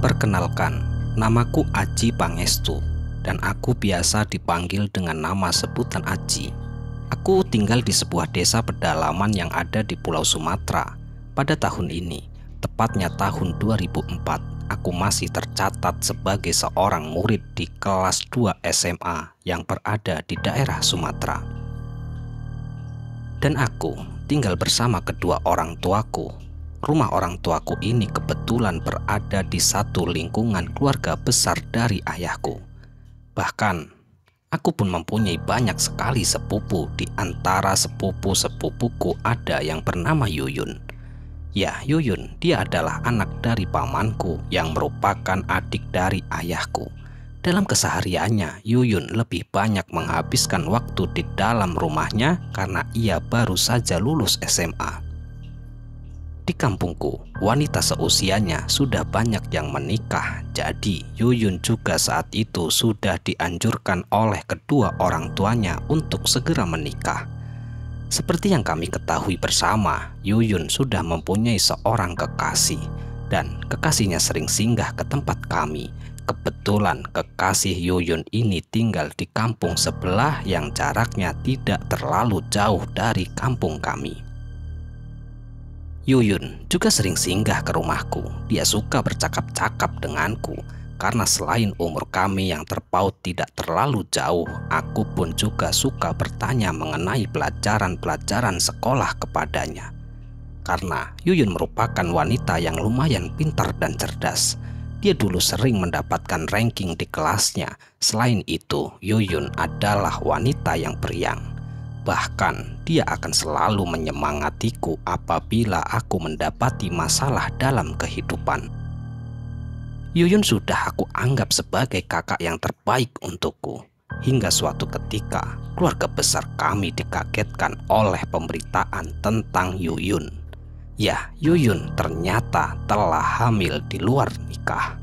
Perkenalkan, namaku Aji Pangestu, dan aku biasa dipanggil dengan nama sebutan Aji. Aku tinggal di sebuah desa pedalaman yang ada di Pulau Sumatera. Pada tahun ini, tepatnya tahun 2004, aku masih tercatat sebagai seorang murid di kelas 2 SMA yang berada di daerah Sumatera. Dan aku tinggal bersama kedua orang tuaku. Rumah orang tuaku ini kebetulan berada di satu lingkungan keluarga besar dari ayahku. Bahkan, aku pun mempunyai banyak sekali sepupu. Di antara sepupu-sepupuku ada yang bernama Yuyun. Ya, Yuyun, dia adalah anak dari pamanku yang merupakan adik dari ayahku. Dalam kesehariannya, Yuyun lebih banyak menghabiskan waktu di dalam rumahnya karena ia baru saja lulus SMA. Di kampungku, wanita seusianya sudah banyak yang menikah. Jadi, Yuyun juga saat itu sudah dianjurkan oleh kedua orang tuanya untuk segera menikah. Seperti yang kami ketahui bersama, Yuyun sudah mempunyai seorang kekasih, dan kekasihnya sering singgah ke tempat kami. Kebetulan kekasih Yuyun ini tinggal di kampung sebelah yang jaraknya tidak terlalu jauh dari kampung kami. Yuyun juga sering singgah ke rumahku. Dia suka bercakap-cakap denganku. Karena selain umur kami yang terpaut tidak terlalu jauh, aku pun juga suka bertanya mengenai pelajaran-pelajaran sekolah kepadanya. Karena Yuyun merupakan wanita yang lumayan pintar dan cerdas. Dia dulu sering mendapatkan ranking di kelasnya. Selain itu, Yuyun adalah wanita yang periang. Bahkan, dia akan selalu menyemangatiku apabila aku mendapati masalah dalam kehidupan. Yuyun sudah aku anggap sebagai kakak yang terbaik untukku. Hingga suatu ketika, keluarga besar kami dikagetkan oleh pemberitaan tentang Yuyun. Ya, Yuyun ternyata telah hamil di luar nikah.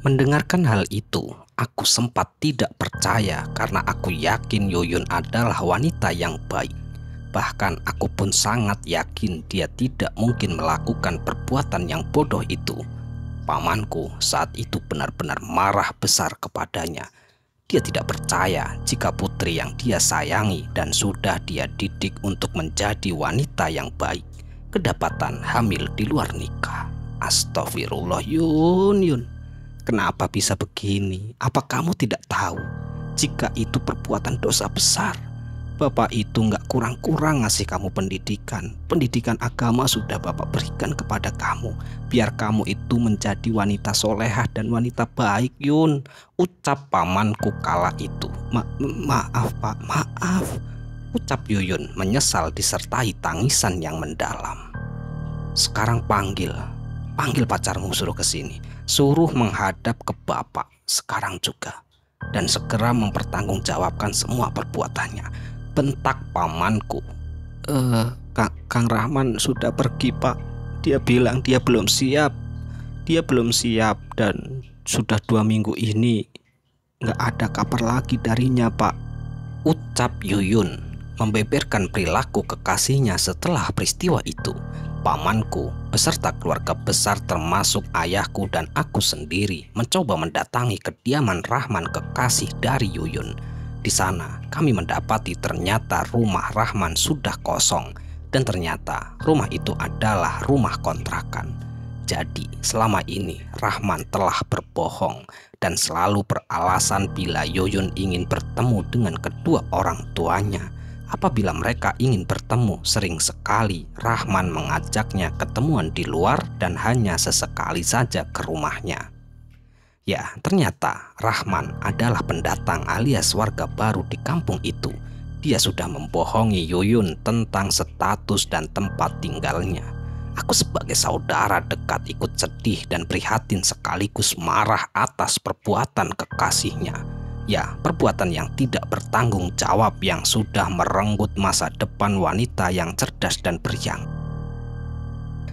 Mendengarkan hal itu, aku sempat tidak percaya karena aku yakin Yuyun adalah wanita yang baik. Bahkan aku pun sangat yakin dia tidak mungkin melakukan perbuatan yang bodoh itu. Pamanku saat itu benar-benar marah besar kepadanya. Dia tidak percaya jika putri yang dia sayangi dan sudah dia didik untuk menjadi wanita yang baik kedapatan hamil di luar nikah. Astagfirullah, Yun. Kenapa bisa begini? Apa kamu tidak tahu jika itu perbuatan dosa besar? Bapak itu nggak kurang-kurang ngasih kamu pendidikan. Pendidikan agama sudah Bapak berikan kepada kamu. Biar kamu itu menjadi wanita solehah dan wanita baik, Yun. Ucap pamanku kala itu. Maaf Pak, maaf. Ucap Yuyun menyesal disertai tangisan yang mendalam. Sekarang panggil pacarmu, suruh ke sini. Suruh menghadap ke Bapak sekarang juga. Dan segera mempertanggungjawabkan semua perbuatannya. Bentak pamanku. Kang Rahman sudah pergi, Pak. Dia bilang dia belum siap. Dia belum siap dan sudah 2 minggu ini nggak ada kabar lagi darinya, Pak. Ucap Yuyun membeberkan perilaku kekasihnya setelah peristiwa itu. Pamanku beserta keluarga besar termasuk ayahku dan aku sendiri mencoba mendatangi kediaman Rahman, kekasih dari Yuyun. Di sana kami mendapati ternyata rumah Rahman sudah kosong dan ternyata rumah itu adalah rumah kontrakan. Jadi selama ini Rahman telah berbohong dan selalu beralasan bila Yuyun ingin bertemu dengan kedua orang tuanya. Apabila mereka ingin bertemu, sering sekali Rahman mengajaknya ketemuan di luar dan hanya sesekali saja ke rumahnya. Ya, ternyata Rahman adalah pendatang alias warga baru di kampung itu. Dia sudah membohongi Yuyun tentang status dan tempat tinggalnya. Aku sebagai saudara dekat ikut sedih dan prihatin sekaligus marah atas perbuatan kekasihnya. Ya, perbuatan yang tidak bertanggung jawab yang sudah merenggut masa depan wanita yang cerdas dan periang.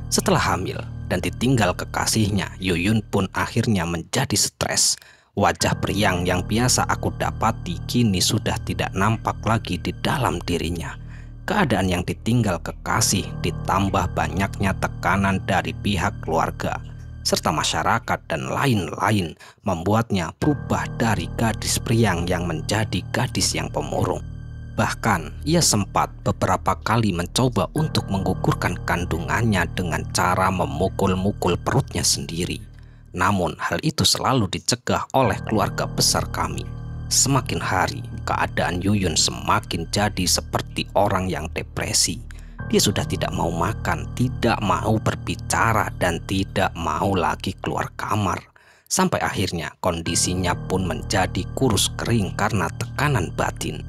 Setelah hamil dan ditinggal kekasihnya, Yuyun pun akhirnya menjadi stres. Wajah periang yang biasa aku dapati kini sudah tidak nampak lagi di dalam dirinya. Keadaan yang ditinggal kekasih ditambah banyaknya tekanan dari pihak keluarga. serta masyarakat dan lain-lain, membuatnya berubah dari gadis priang yang menjadi gadis yang pemurung. Bahkan ia sempat beberapa kali mencoba untuk menggugurkan kandungannya dengan cara memukul-mukul perutnya sendiri. Namun hal itu selalu dicegah oleh keluarga besar kami. Semakin hari, keadaan Yuyun semakin jadi seperti orang yang depresi. Dia sudah tidak mau makan, tidak mau berbicara, dan tidak mau lagi keluar kamar. Sampai akhirnya kondisinya pun menjadi kurus kering karena tekanan batin.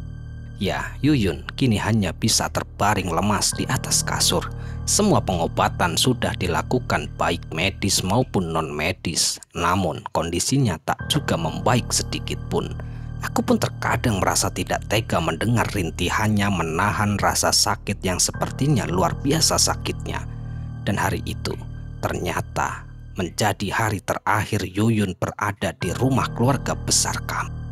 Ya, Yuyun kini hanya bisa terbaring lemas di atas kasur. Semua pengobatan sudah dilakukan baik medis maupun non-medis, namun kondisinya tak juga membaik sedikit pun. Aku pun terkadang merasa tidak tega mendengar rintihannya menahan rasa sakit yang sepertinya luar biasa sakitnya. Dan hari itu ternyata menjadi hari terakhir Yuyun berada di rumah keluarga besar kami.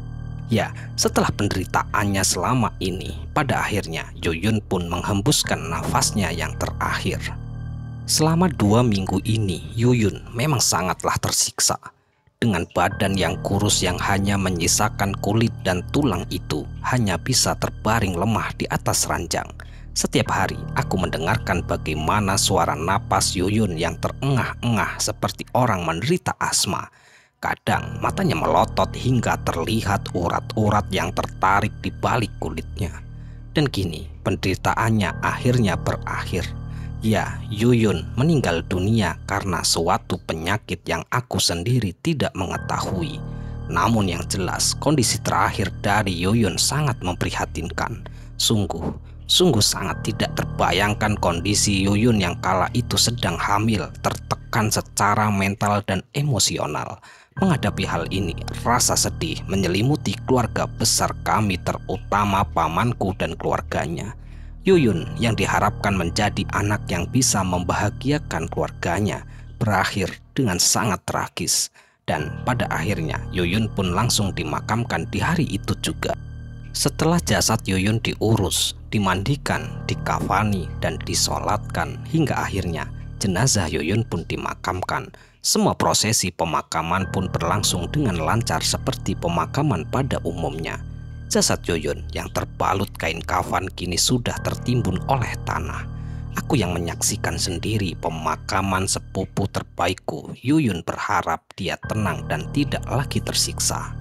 Ya, setelah penderitaannya selama ini, pada akhirnya Yuyun pun menghembuskan nafasnya yang terakhir. Selama 2 minggu ini, Yuyun memang sangatlah tersiksa. Dengan badan yang kurus yang hanya menyisakan kulit dan tulang itu, hanya bisa terbaring lemah di atas ranjang. Setiap hari aku mendengarkan bagaimana suara napas Yuyun yang terengah-engah seperti orang menderita asma. Kadang matanya melotot hingga terlihat urat-urat yang tertarik di balik kulitnya. Dan kini penderitaannya akhirnya berakhir. Ya, Yuyun meninggal dunia karena suatu penyakit yang aku sendiri tidak mengetahui. Namun yang jelas kondisi terakhir dari Yuyun sangat memprihatinkan. Sungguh sangat tidak terbayangkan kondisi Yuyun yang kala itu sedang hamil, tertekan secara mental dan emosional. Menghadapi hal ini, rasa sedih menyelimuti keluarga besar kami, terutama pamanku dan keluarganya. Yuyun yang diharapkan menjadi anak yang bisa membahagiakan keluarganya berakhir dengan sangat tragis. Dan pada akhirnya Yuyun pun langsung dimakamkan di hari itu juga. Setelah jasad Yuyun diurus, dimandikan, dikafani, dan disolatkan hingga akhirnya jenazah Yuyun pun dimakamkan. Semua prosesi pemakaman pun berlangsung dengan lancar seperti pemakaman pada umumnya. Jasad Yuyun yang terbalut kain kafan kini sudah tertimbun oleh tanah. Aku yang menyaksikan sendiri pemakaman sepupu terbaikku, Yuyun berharap dia tenang dan tidak lagi tersiksa.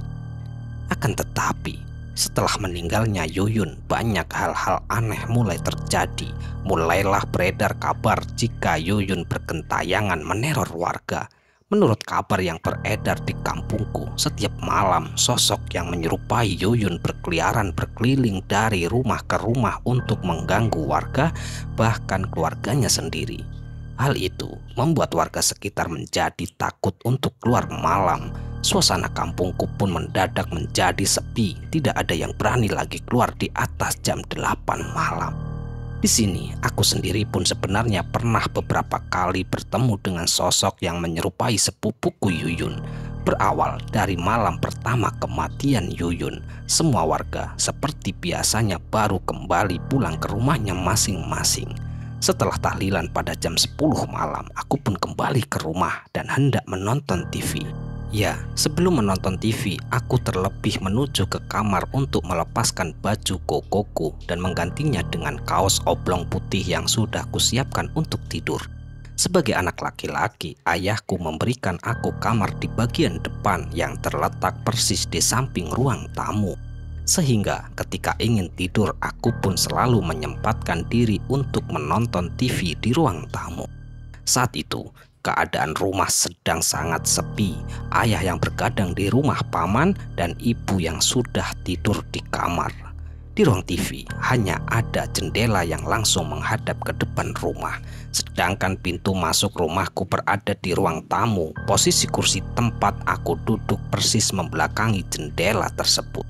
Akan tetapi, setelah meninggalnya Yuyun, banyak hal-hal aneh mulai terjadi. Mulailah beredar kabar jika Yuyun bergentayangan meneror warga. Menurut kabar yang beredar di kampungku, setiap malam sosok yang menyerupai Yuyun berkeliaran berkeliling dari rumah ke rumah untuk mengganggu warga, bahkan keluarganya sendiri. Hal itu membuat warga sekitar menjadi takut untuk keluar malam. Suasana kampungku pun mendadak menjadi sepi, tidak ada yang berani lagi keluar di atas jam 8 malam. Di sini, aku sendiri pun sebenarnya pernah beberapa kali bertemu dengan sosok yang menyerupai sepupuku Yuyun. Berawal dari malam pertama kematian Yuyun, semua warga seperti biasanya baru kembali pulang ke rumahnya masing-masing. Setelah tahlilan pada jam 10 malam, aku pun kembali ke rumah dan hendak menonton TV. Ya, sebelum menonton TV, aku terlebih menuju ke kamar untuk melepaskan baju kokoku dan menggantinya dengan kaos oblong putih yang sudah kusiapkan untuk tidur. Sebagai anak laki-laki, ayahku memberikan aku kamar di bagian depan yang terletak persis di samping ruang tamu. Sehingga ketika ingin tidur, aku pun selalu menyempatkan diri untuk menonton TV di ruang tamu. Saat itu, keadaan rumah sedang sangat sepi. Ayah yang bergadang di rumah paman dan ibu yang sudah tidur di kamar. Di ruang TV hanya ada jendela yang langsung menghadap ke depan rumah. Sedangkan pintu masuk rumahku berada di ruang tamu. Posisi kursi tempat aku duduk persis membelakangi jendela tersebut.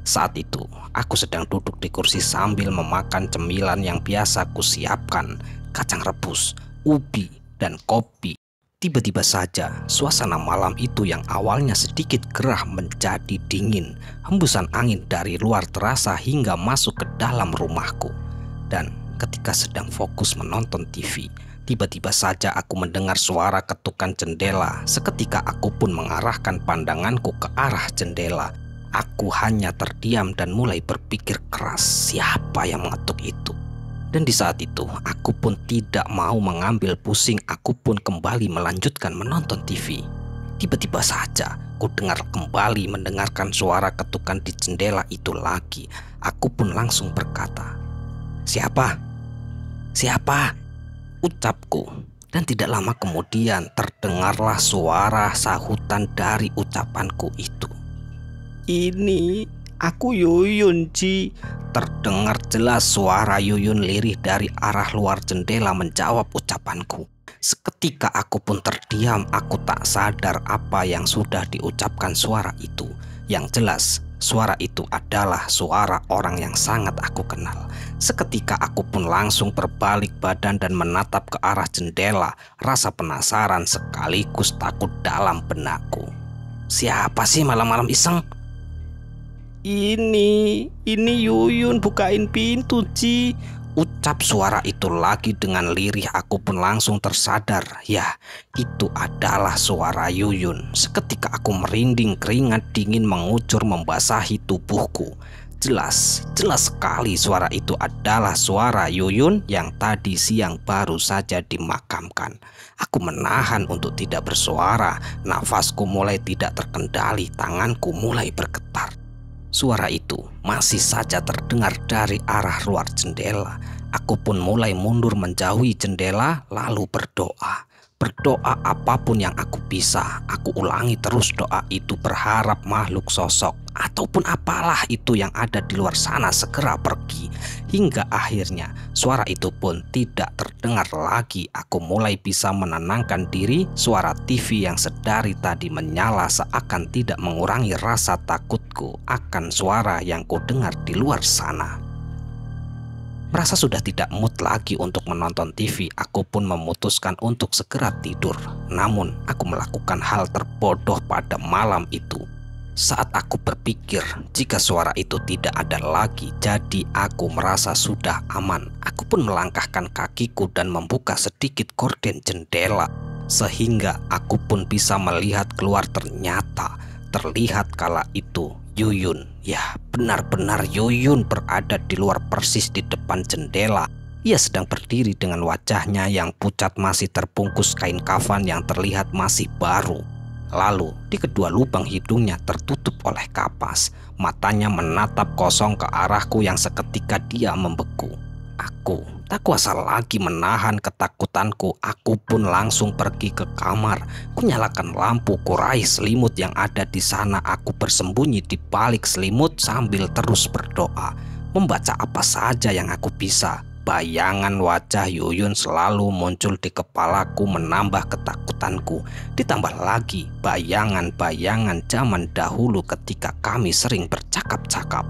Saat itu, aku sedang duduk di kursi sambil memakan cemilan yang biasa kusiapkan, kacang rebus, ubi, dan kopi. Tiba-tiba saja suasana malam itu yang awalnya sedikit gerah menjadi dingin. Hembusan angin dari luar terasa hingga masuk ke dalam rumahku. Dan ketika sedang fokus menonton TV, Tiba-tiba saja aku mendengar suara ketukan jendela. Seketika aku pun mengarahkan pandanganku ke arah jendela. Aku hanya terdiam dan mulai berpikir keras, siapa yang mengetuk itu? Dan di saat itu, aku pun tidak mau mengambil pusing. Aku pun kembali melanjutkan menonton TV. Tiba-tiba saja, ku dengar kembali mendengarkan suara ketukan di jendela itu lagi. Aku pun langsung berkata, "Siapa? Siapa?" ucapku. Dan tidak lama kemudian terdengarlah suara sahutan dari ucapanku itu. "Ini aku Yuyun, Ci." Terdengar jelas suara Yuyun lirih dari arah luar jendela menjawab ucapanku. Seketika aku pun terdiam. Aku tak sadar apa yang sudah diucapkan suara itu. Yang jelas, suara itu adalah suara orang yang sangat aku kenal. Seketika aku pun langsung berbalik badan dan menatap ke arah jendela. Rasa penasaran sekaligus takut dalam benakku. Siapa sih malam-malam iseng? Ini Yuyun, bukain pintu, Ci. Ucap suara itu lagi dengan lirih. Aku pun langsung tersadar. Ya, itu adalah suara Yuyun. Seketika aku merinding, keringat dingin mengucur membasahi tubuhku. Jelas sekali suara itu adalah suara Yuyun yang tadi siang baru saja dimakamkan. Aku menahan untuk tidak bersuara. Nafasku mulai tidak terkendali, tanganku mulai bergetar. Suara itu masih saja terdengar dari arah luar jendela. Aku pun mulai mundur menjauhi jendela lalu berdoa. Berdoa apapun yang aku bisa. Aku ulangi terus doa itu, berharap makhluk sosok ataupun apalah itu yang ada di luar sana segera pergi. Hingga akhirnya suara itu pun tidak terdengar lagi. Aku mulai bisa menenangkan diri. Suara TV yang sedari tadi menyala seakan tidak mengurangi rasa takutku akan suara yang kudengar di luar sana. Merasa sudah tidak mood lagi untuk menonton TV, aku pun memutuskan untuk segera tidur. Namun, aku melakukan hal terbodoh pada malam itu. Saat aku berpikir jika suara itu tidak ada lagi, jadi aku merasa sudah aman. Aku pun melangkahkan kakiku dan membuka sedikit gorden jendela, sehingga aku pun bisa melihat keluar. Ternyata terlihat kala itu Yuyun. Ya, benar-benar Yuyun berada di luar persis di depan jendela. Ia sedang berdiri dengan wajahnya yang pucat masih terbungkus kain kafan yang terlihat masih baru. Lalu di kedua lubang hidungnya tertutup oleh kapas. Matanya menatap kosong ke arahku yang seketika dia membeku. Aku tak kuasa lagi menahan ketakutanku. Aku pun langsung pergi ke kamar. Kunyalakan lampu, kurai selimut yang ada di sana. Aku bersembunyi di balik selimut sambil terus berdoa, membaca apa saja yang aku bisa. Bayangan wajah Yuyun selalu muncul di kepalaku menambah ketakutanku. Ditambah lagi bayangan-bayangan zaman dahulu ketika kami sering bercakap-cakap.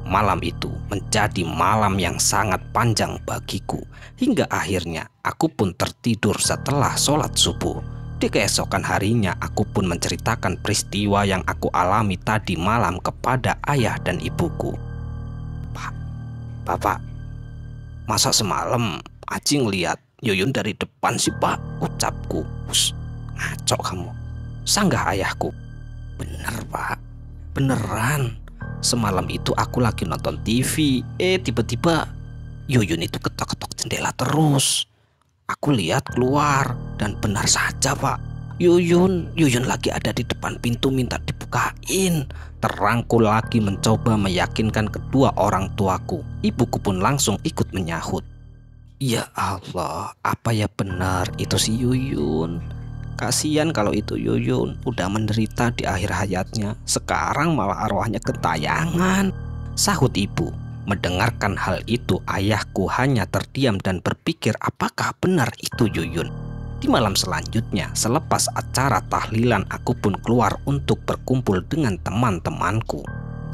Malam itu menjadi malam yang sangat panjang bagiku. Hingga akhirnya aku pun tertidur setelah sholat subuh. Di keesokan harinya aku pun menceritakan peristiwa yang aku alami tadi malam kepada ayah dan ibuku. Bapak, masa semalam Aji ngeliat Yuyun dari depan sih, Pak? Ucapku. Ngaco kamu, sanggah ayahku. Bener, Pak, beneran. Semalam itu aku lagi nonton TV, tiba-tiba Yuyun itu ketok-ketok jendela terus. Aku lihat keluar dan benar saja, Pak. Yuyun lagi ada di depan pintu minta dibukain. Terangku lagi mencoba meyakinkan kedua orang tuaku. Ibuku pun langsung ikut menyahut. Ya Allah, apa ya benar itu si Yuyun? Kasihan kalau itu Yuyun udah menderita di akhir hayatnya, sekarang malah arwahnya gentayangan, sahut ibu. Mendengarkan hal itu, ayahku hanya terdiam dan berpikir apakah benar itu Yuyun. Di malam selanjutnya, selepas acara tahlilan, aku pun keluar untuk berkumpul dengan teman-temanku.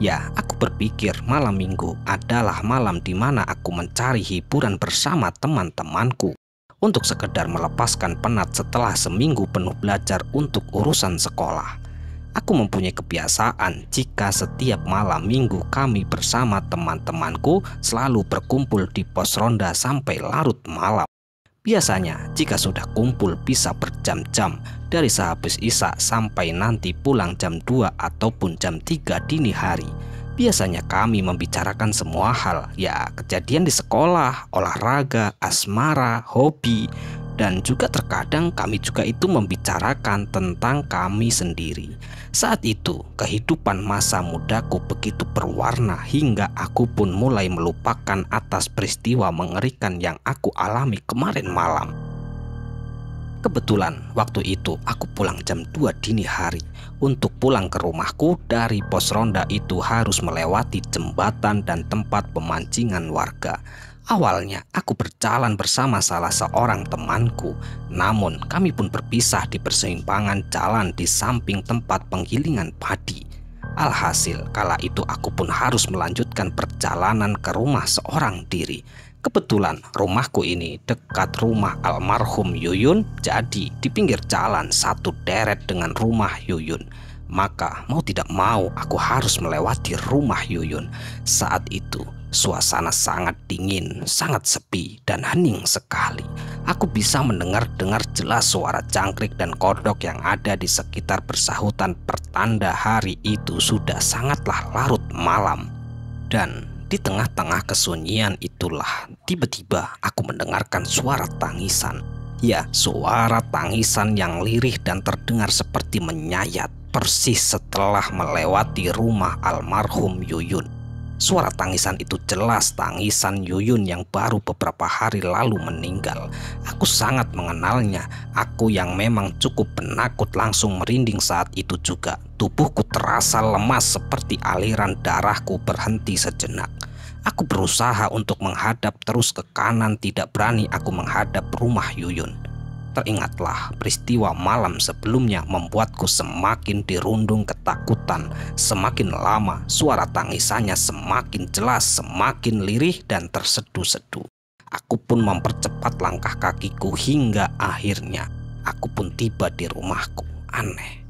Ya, aku berpikir malam minggu adalah malam di mana aku mencari hiburan bersama teman-temanku, untuk sekedar melepaskan penat setelah seminggu penuh belajar untuk urusan sekolah. Aku mempunyai kebiasaan jika setiap malam minggu kami bersama teman-temanku selalu berkumpul di pos ronda sampai larut malam. Biasanya jika sudah kumpul bisa berjam-jam, dari sehabis isya sampai nanti pulang jam 2 ataupun jam 3 dini hari. Biasanya kami membicarakan semua hal, ya kejadian di sekolah, olahraga, asmara, hobi, dan juga terkadang kami juga itu membicarakan tentang kami sendiri. Saat itu kehidupan masa mudaku begitu berwarna hingga aku pun mulai melupakan atas peristiwa mengerikan yang aku alami kemarin malam. Kebetulan waktu itu aku pulang jam 2 dini hari. Untuk pulang ke rumahku dari pos ronda itu harus melewati jembatan dan tempat pemancingan warga. Awalnya aku berjalan bersama salah seorang temanku, namun kami pun berpisah di persimpangan jalan di samping tempat penggilingan padi. Alhasil kala itu aku pun harus melanjutkan perjalanan ke rumah seorang diri. Kebetulan rumahku ini dekat rumah almarhum Yuyun, jadi di pinggir jalan satu deret dengan rumah Yuyun. Maka mau tidak mau aku harus melewati rumah Yuyun. Saat itu suasana sangat dingin, sangat sepi dan hening sekali. Aku bisa mendengar jelas suara jangkrik dan kodok yang ada di sekitar persahutan, pertanda hari itu sudah sangatlah larut malam. Dan di tengah-tengah kesunyian itulah tiba-tiba aku mendengarkan suara tangisan. Ya, suara tangisan yang lirih dan terdengar seperti menyayat persis setelah melewati rumah almarhum Yuyun. Suara tangisan itu jelas tangisan Yuyun yang baru beberapa hari lalu meninggal. Aku sangat mengenalnya. Aku yang memang cukup penakut langsung merinding saat itu juga. Tubuhku terasa lemas seperti aliran darahku berhenti sejenak. Aku berusaha untuk menghadap terus ke kanan, tidak berani aku menghadap rumah Yuyun. Teringatlah peristiwa malam sebelumnya membuatku semakin dirundung ketakutan. Semakin lama suara tangisannya semakin jelas, semakin lirih dan tersedu-sedu. Aku pun mempercepat langkah kakiku hingga akhirnya aku pun tiba di rumahku. Aneh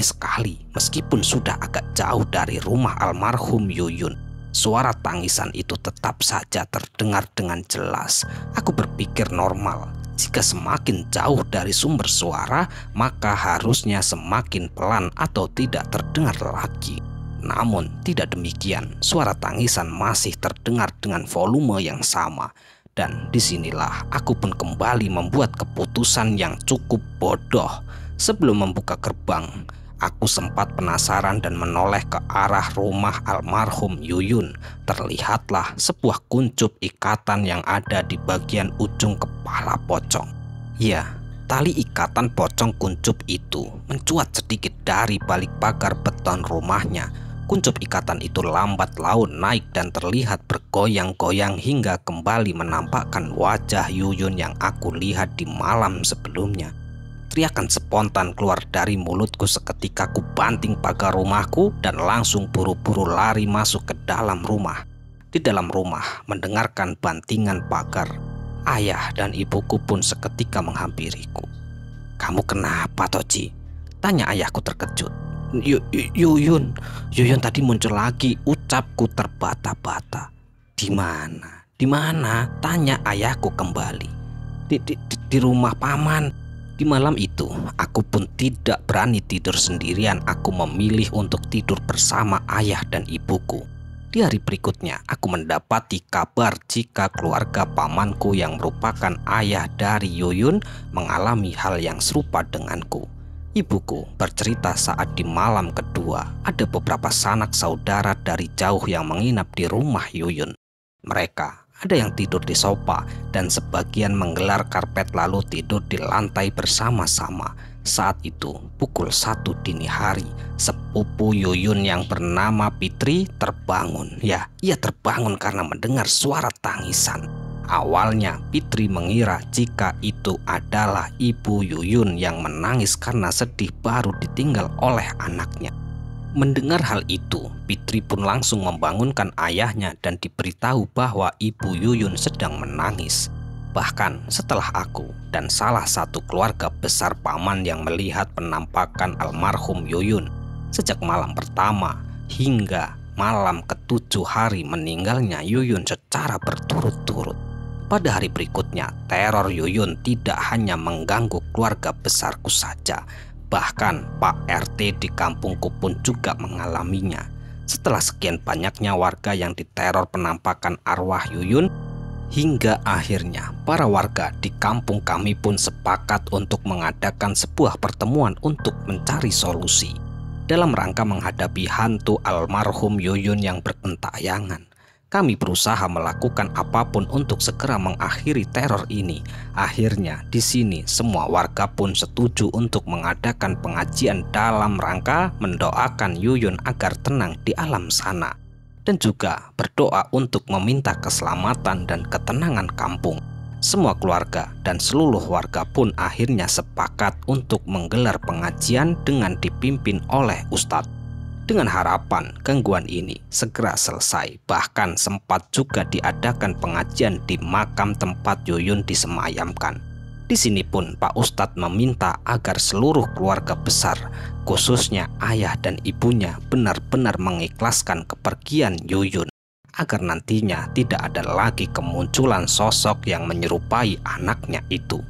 sekali, meskipun sudah agak jauh dari rumah almarhum Yuyun, suara tangisan itu tetap saja terdengar dengan jelas. Aku berpikir normal. Jika semakin jauh dari sumber suara, maka harusnya semakin pelan atau tidak terdengar lagi. Namun tidak demikian, suara tangisan masih terdengar dengan volume yang sama. Dan disinilah aku pun kembali membuat keputusan yang cukup bodoh. Sebelum membuka gerbang, aku sempat penasaran dan menoleh ke arah rumah almarhum Yuyun. Terlihatlah sebuah kuncup ikatan yang ada di bagian ujung kepala pocong. Ya, tali ikatan pocong kuncup itu mencuat sedikit dari balik pagar beton rumahnya. Kuncup ikatan itu lambat laun naik dan terlihat bergoyang-goyang hingga kembali menampakkan wajah Yuyun yang aku lihat di malam sebelumnya. Teriakan spontan keluar dari mulutku seketika ku banting pagar rumahku dan langsung buru-buru lari masuk ke dalam rumah. Di dalam rumah, mendengarkan bantingan pagar, ayah dan ibuku pun seketika menghampiriku. "Kamu kenapa, Toji?" tanya ayahku terkejut. Yuyun tadi muncul lagi," ucapku terbata-bata. Di mana? Tanya ayahku kembali. Di rumah paman." Di malam itu, aku pun tidak berani tidur sendirian. Aku memilih untuk tidur bersama ayah dan ibuku. Di hari berikutnya, aku mendapati kabar jika keluarga pamanku yang merupakan ayah dari Yuyun mengalami hal yang serupa denganku. Ibuku bercerita saat di malam kedua, ada beberapa sanak saudara dari jauh yang menginap di rumah Yuyun. Mereka ada yang tidur di sofa dan sebagian menggelar karpet lalu tidur di lantai bersama-sama. Saat itu pukul 1 dini hari, sepupu Yuyun yang bernama Fitri terbangun. Ya, ia terbangun karena mendengar suara tangisan. Awalnya Fitri mengira jika itu adalah ibu Yuyun yang menangis karena sedih baru ditinggal oleh anaknya. Mendengar hal itu, Fitri pun langsung membangunkan ayahnya dan diberitahu bahwa ibu Yuyun sedang menangis. Bahkan setelah aku dan salah satu keluarga besar paman yang melihat penampakan almarhum Yuyun sejak malam pertama hingga malam ke-7 hari meninggalnya Yuyun secara berturut-turut. Pada hari berikutnya, teror Yuyun tidak hanya mengganggu keluarga besarku saja, bahkan Pak RT di kampungku pun juga mengalaminya. Setelah sekian banyaknya warga yang diteror penampakan arwah Yuyun, hingga akhirnya para warga di kampung kami pun sepakat untuk mengadakan sebuah pertemuan untuk mencari solusi dalam rangka menghadapi hantu almarhum Yuyun yang bergentayangan. Kami berusaha melakukan apapun untuk segera mengakhiri teror ini. Akhirnya di sini semua warga pun setuju untuk mengadakan pengajian dalam rangka mendoakan Yuyun agar tenang di alam sana, dan juga berdoa untuk meminta keselamatan dan ketenangan kampung. Semua keluarga dan seluruh warga pun akhirnya sepakat untuk menggelar pengajian dengan dipimpin oleh Ustadz, dengan harapan gangguan ini segera selesai. Bahkan sempat juga diadakan pengajian di makam tempat Yuyun disemayamkan. Di sini pun Pak Ustadz meminta agar seluruh keluarga besar, khususnya ayah dan ibunya, benar-benar mengikhlaskan kepergian Yuyun, agar nantinya tidak ada lagi kemunculan sosok yang menyerupai anaknya itu.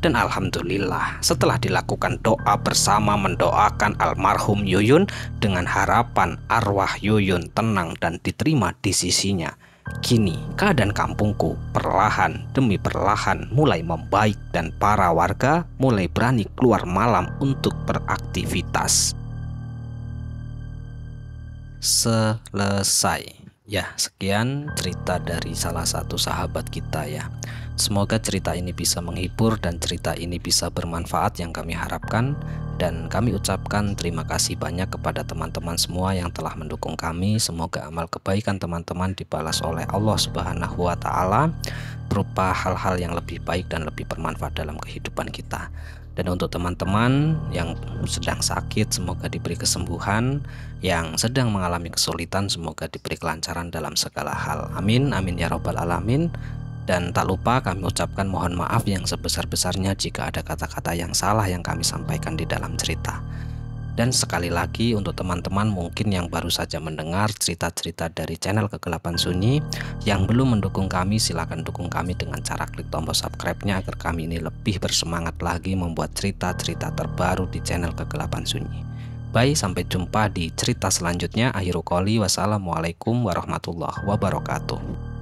Dan alhamdulillah, setelah dilakukan doa bersama mendoakan almarhum Yuyun dengan harapan arwah Yuyun tenang dan diterima di sisinya, kini keadaan kampungku perlahan demi perlahan mulai membaik dan para warga mulai berani keluar malam untuk beraktivitas. Selesai. Ya, sekian cerita dari salah satu sahabat kita ya. Semoga cerita ini bisa menghibur dan cerita ini bisa bermanfaat yang kami harapkan. Dan kami ucapkan terima kasih banyak kepada teman-teman semua yang telah mendukung kami. Semoga amal kebaikan teman-teman dibalas oleh Allah Subhanahu wa Ta'ala berupa hal-hal yang lebih baik dan lebih bermanfaat dalam kehidupan kita. Dan untuk teman-teman yang sedang sakit, semoga diberi kesembuhan. Yang sedang mengalami kesulitan, semoga diberi kelancaran dalam segala hal. Amin, amin ya robbal alamin. Dan tak lupa kami ucapkan mohon maaf yang sebesar-besarnya jika ada kata-kata yang salah yang kami sampaikan di dalam cerita. Dan sekali lagi untuk teman-teman mungkin yang baru saja mendengar cerita-cerita dari channel Kegelapan Sunyi, yang belum mendukung kami, silahkan dukung kami dengan cara klik tombol subscribe-nya agar kami ini lebih bersemangat lagi membuat cerita-cerita terbaru di channel Kegelapan Sunyi. Bye, sampai jumpa di cerita selanjutnya. Akhirul qouli, wassalamualaikum warahmatullahi wabarakatuh.